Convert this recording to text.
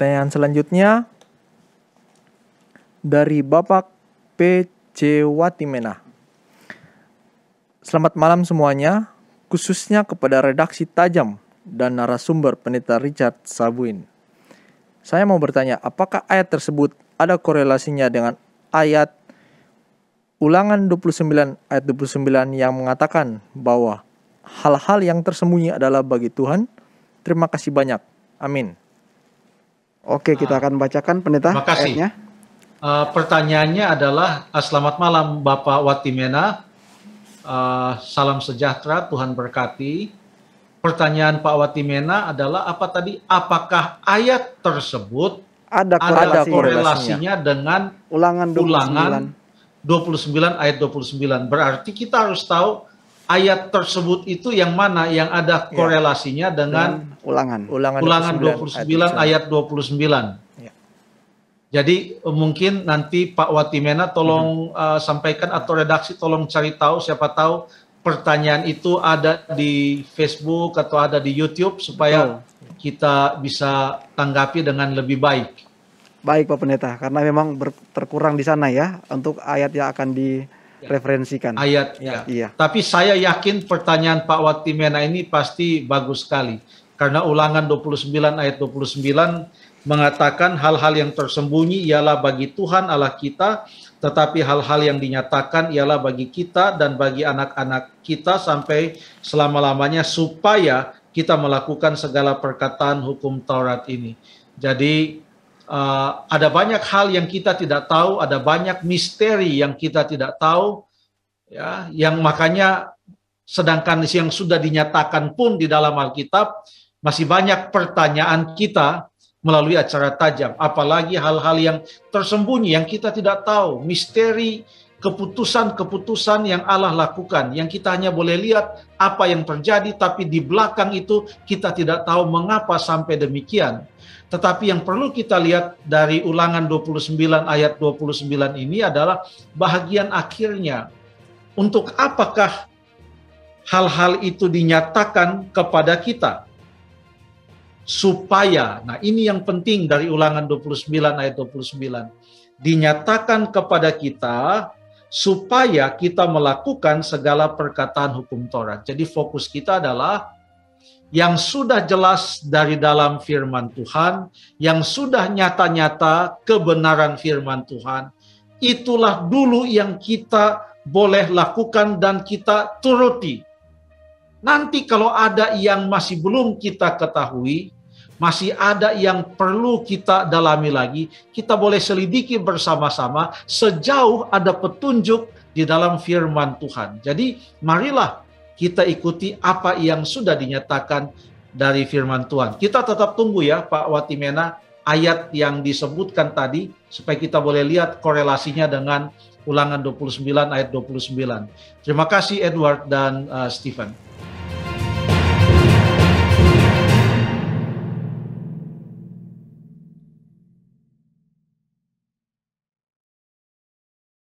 Pertanyaan selanjutnya dari Bapak P.C. Watimena. Selamat malam semuanya, khususnya kepada redaksi Tajam dan narasumber Pendeta Richard Sabuin. Saya mau bertanya, apakah ayat tersebut ada korelasinya dengan ayat Ulangan 29 ayat 29 yang mengatakan bahwa hal-hal yang tersembunyi adalah bagi Tuhan? Terima kasih banyak. Amin. Oke, kita akan bacakan pendeta Terima kasih. ayatnya. Pertanyaannya adalah, selamat malam Bapak Watimena, salam sejahtera, Tuhan berkati. Pertanyaan Pak Watimena adalah apa tadi? Apakah ayat tersebut Ada ada korelasi korelasinya dengan Ulangan 29. Ulangan 29 ayat 29? Berarti kita harus tahu ayat tersebut itu yang mana yang ada korelasinya dengan Ulangan. Ulangan 29 ayat 29. Ya. Jadi mungkin nanti Pak Watimena tolong sampaikan, atau redaksi tolong cari tahu, siapa tahu pertanyaan itu ada di Facebook atau ada di YouTube supaya kita bisa tanggapi dengan lebih baik. Baik Pak Pendeta, karena memang terkurang di sana ya untuk ayat yang akan direferensikan. Ayat, Iya. Tapi saya yakin pertanyaan Pak Watimena ini pasti bagus sekali. Karena Ulangan 29 ayat 29 mengatakan hal-hal yang tersembunyi ialah bagi Tuhan Allah kita, tetapi hal-hal yang dinyatakan ialah bagi kita dan bagi anak-anak kita sampai selama-lamanya, supaya kita melakukan segala perkataan hukum Taurat ini. Jadi ada banyak hal yang kita tidak tahu, ada banyak misteri yang kita tidak tahu, ya, yang makanya sedangkan yang sudah dinyatakan pun di dalam Alkitab, masih banyak pertanyaan kita melalui acara Tajam, apalagi hal-hal yang tersembunyi yang kita tidak tahu, misteri keputusan-keputusan yang Allah lakukan, yang kita hanya boleh lihat apa yang terjadi, tapi di belakang itu kita tidak tahu mengapa sampai demikian. Tetapi yang perlu kita lihat dari Ulangan 29 ayat 29 ini adalah bahagian akhirnya. Untuk apakah hal-hal itu dinyatakan kepada kita? Supaya, nah ini yang penting dari Ulangan 29 ayat 29. Dinyatakan kepada kita supaya kita melakukan segala perkataan hukum Taurat. Jadi fokus kita adalah yang sudah jelas dari dalam firman Tuhan, yang sudah nyata-nyata kebenaran firman Tuhan, itulah dulu yang kita boleh lakukan dan kita turuti. Nanti kalau ada yang masih belum kita ketahui, masih ada yang perlu kita dalami lagi, kita boleh selidiki bersama-sama sejauh ada petunjuk di dalam firman Tuhan. Jadi marilah kita ikuti apa yang sudah dinyatakan dari firman Tuhan. Kita tetap tunggu ya Pak Watimena ayat yang disebutkan tadi, supaya kita boleh lihat korelasinya dengan Ulangan 29 ayat 29. Terima kasih Edward dan Stephen.